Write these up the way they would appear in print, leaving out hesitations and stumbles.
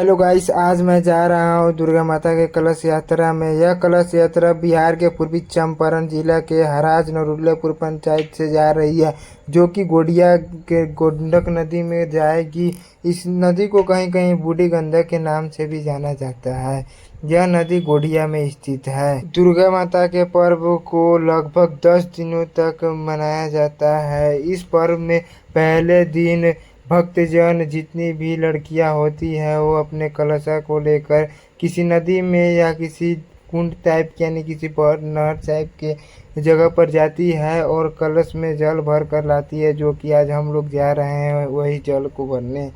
Hello guys, आज मैं जा रहा हूँ दुर्गा माता के कलश यात्रा में। यह कलश यात्रा बिहार के पूर्वी चंपारण जिला के हराज नरुलेपुर पंचायत से जा रही है, जो कि गोडिया के गोंडक नदी में जाएगी। इस नदी को कहीं कहीं बूढ़ी गंडक के नाम से भी जाना जाता है। यह नदी गोडिया में स्थित है। दुर्गा माता के पर्व को लगभग 10 दिनों तक मनाया जाता है। इस पर्व में पहले दिन भक्तजन, जितनी भी लड़कियां होती हैं, वो अपने कलशा को लेकर किसी नदी में या किसी कुंड टाइप यानी किसी नहर टाइप के जगह पर जाती है और कलश में जल भर कर लाती है, जो कि आज हम लोग जा रहे हैं वही जल को भरने।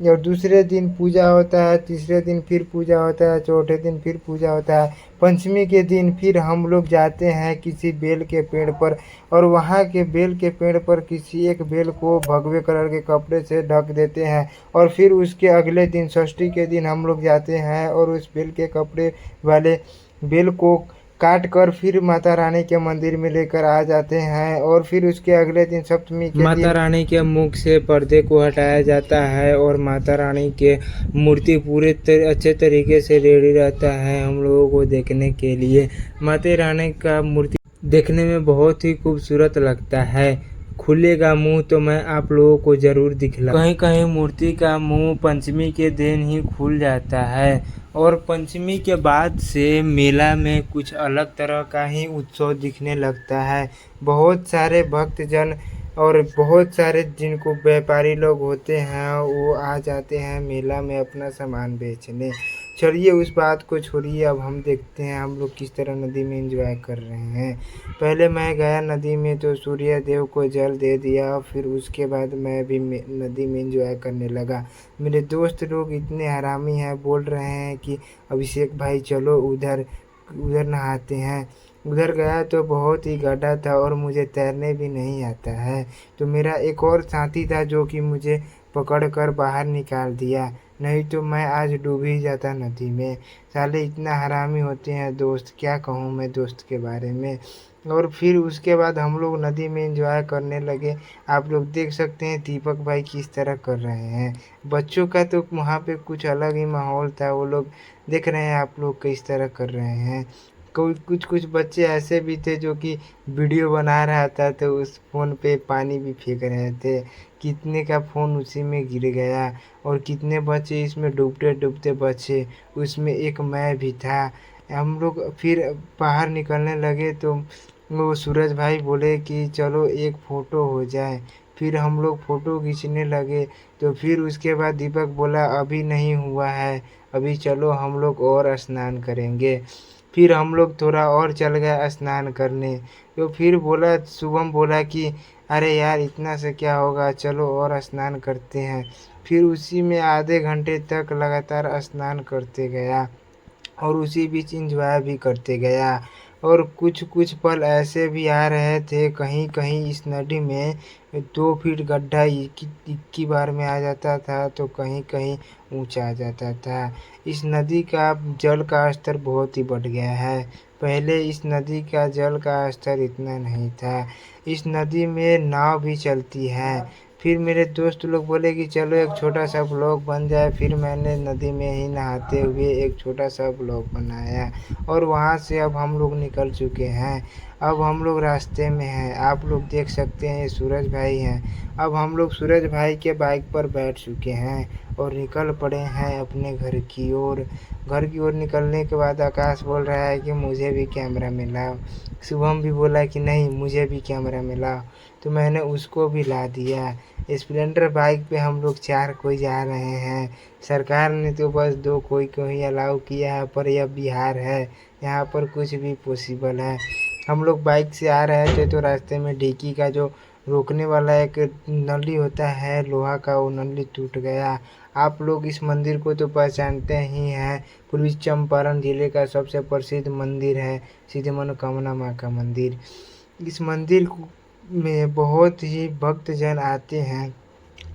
और दूसरे दिन पूजा होता है, तीसरे दिन फिर पूजा होता है, चौथे दिन फिर पूजा होता है। पंचमी के दिन फिर हम लोग जाते हैं किसी बेल के पेड़ पर, और वहाँ के बेल के पेड़ पर किसी एक बेल को भगवे कलर के कपड़े से ढक देते हैं। और फिर उसके अगले दिन षष्ठी के दिन हम लोग जाते हैं और उस बेल के कपड़े वाले बेल को काट कर फिर माता रानी के मंदिर में लेकर आ जाते हैं। और फिर उसके अगले दिन सप्तमी के माता दिन रानी के मुख से पर्दे को हटाया जाता है और माता रानी के मूर्ति पूरे अच्छे तरीके से रेडी रहता है हम लोगों को देखने के लिए। माता रानी का मूर्ति देखने में बहुत ही खूबसूरत लगता है। खुलेगा मुंह तो मैं आप लोगों को जरूर दिखला। कहीं कहीं मूर्ति का मुंह पंचमी के दिन ही खुल जाता है और पंचमी के बाद से मेला में कुछ अलग तरह का ही उत्सव दिखने लगता है। बहुत सारे भक्तजन और बहुत सारे जिनको व्यापारी लोग होते हैं वो आ जाते हैं मेला में अपना सामान बेचने। चलिए उस बात को छोड़िए, अब हम देखते हैं हम लोग किस तरह नदी में एंजॉय कर रहे हैं। पहले मैं गया नदी में तो सूर्य देव को जल दे दिया, फिर उसके बाद मैं भी नदी में एंजॉय करने लगा। मेरे दोस्त लोग इतने हरामी हैं, बोल रहे हैं कि अभिषेक भाई चलो उधर उधर नहाते हैं। उधर गया तो बहुत ही गड्ढा था और मुझे तैरने भी नहीं आता है। तो मेरा एक और साथी था जो कि मुझे पकड़ कर बाहर निकाल दिया, नहीं तो मैं आज डूब ही जाता नदी में। साले इतना हरामी होते हैं दोस्त, क्या कहूँ मैं दोस्त के बारे में। और फिर उसके बाद हम लोग नदी में एंजॉय करने लगे। आप लोग देख सकते हैं दीपक भाई किस तरह कर रहे हैं। बच्चों का तो वहाँ पे कुछ अलग ही माहौल था, वो लोग देख रहे हैं आप लोग किस तरह कर रहे हैं। कोई कुछ कुछ बच्चे ऐसे भी थे जो कि वीडियो बना रहा था तो उस फ़ोन पे पानी भी फेंक रहे थे। कितने का फ़ोन उसी में गिर गया और कितने बच्चे इसमें डूबते डूबते बचे, उसमें एक मैं भी था। हम लोग फिर बाहर निकलने लगे तो वो सूरज भाई बोले कि चलो एक फ़ोटो हो जाए। फिर हम लोग फ़ोटो खींचने लगे। तो फिर उसके बाद दीपक बोला अभी नहीं हुआ है, अभी चलो हम लोग और स्नान करेंगे। फिर हम लोग थोड़ा और चल गए स्नान करने। तो फिर बोला शुभम बोला कि अरे यार इतना से क्या होगा, चलो और स्नान करते हैं। फिर उसी में आधे घंटे तक लगातार स्नान करते गया और उसी बीच इंजॉय भी करते गया। और कुछ कुछ पल ऐसे भी आ रहे थे, कहीं कहीं इस नदी में 2 फीट गड्ढा एक ही बार में आ जाता था तो कहीं कहीं ऊंचा आ जाता था। इस नदी का जल का स्तर बहुत ही बढ़ गया है। पहले इस नदी का जल का स्तर इतना नहीं था। इस नदी में नाव भी चलती है। फिर मेरे दोस्त लोग बोले कि चलो एक छोटा सा ब्लॉग बन जाए। फिर मैंने नदी में ही नहाते हुए एक छोटा सा ब्लॉग बनाया और वहाँ से अब हम लोग निकल चुके हैं। अब हम लोग रास्ते में हैं, आप लोग देख सकते हैं ये सूरज भाई हैं। अब हम लोग सूरज भाई के बाइक पर बैठ चुके हैं और निकल पड़े हैं अपने घर की ओर। घर की ओर निकलने के बाद आकाश बोल रहा है कि मुझे भी कैमरा मिलाओ। शुभम भी बोला कि नहीं मुझे भी कैमरा मिलाओ, तो मैंने उसको भी ला दिया। स्प्लेंडर बाइक पे हम लोग 4 कोई जा रहे हैं। सरकार ने तो बस 2 कोई को ही अलाउ किया है, पर यह बिहार है, यहाँ पर कुछ भी पॉसिबल है। हम लोग बाइक से आ रहे थे तो रास्ते में डिक्की का जो रोकने वाला एक नली होता है लोहा का, वो नली टूट गया। आप लोग इस मंदिर को तो पहचानते ही हैं, पूर्वी चंपारण जिले का सबसे प्रसिद्ध मंदिर है सिद्धि मनोकामना माँ का मंदिर। इस मंदिर में बहुत ही भक्तजन आते हैं।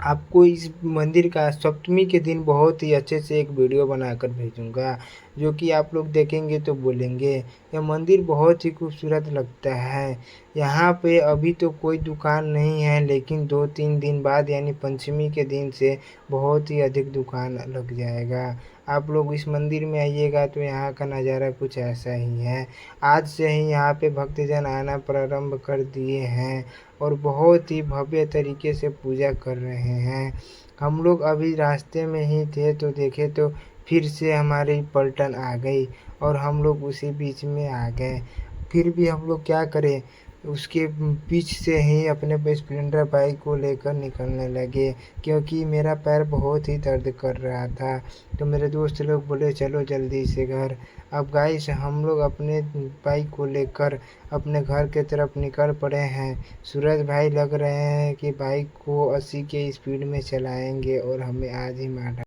आपको इस मंदिर का सप्तमी के दिन बहुत ही अच्छे से एक वीडियो बनाकर भेजूंगा। जो कि आप लोग देखेंगे तो बोलेंगे। यह मंदिर बहुत ही खूबसूरत लगता है। यहाँ पे अभी तो कोई दुकान नहीं है, लेकिन 2-3 दिन बाद यानी पंचमी के दिन से बहुत ही अधिक दुकान लग जाएगा। आप लोग इस मंदिर में आइएगा तो यहाँ का नज़ारा कुछ ऐसा ही है। आज से ही यहाँ पे भक्तजन आना प्रारंभ कर दिए हैं और बहुत ही भव्य तरीके से पूजा कर रहे हैं। हम लोग अभी रास्ते में ही थे तो देखे तो फिर से हमारी पलटन आ गई और हम लोग उसी बीच में आ गए। फिर भी हम लोग क्या करें, उसके बीच से ही अपने स्प्लेंडर बाइक को लेकर निकलने लगे, क्योंकि मेरा पैर बहुत ही दर्द कर रहा था। तो मेरे दोस्त लोग बोले चलो जल्दी से घर। अब गाइस हम लोग अपने बाइक को लेकर अपने घर के तरफ निकल पड़े हैं। सूरज भाई लग रहे हैं कि बाइक को 80 के स्पीड में चलाएंगे और हमें आज ही मार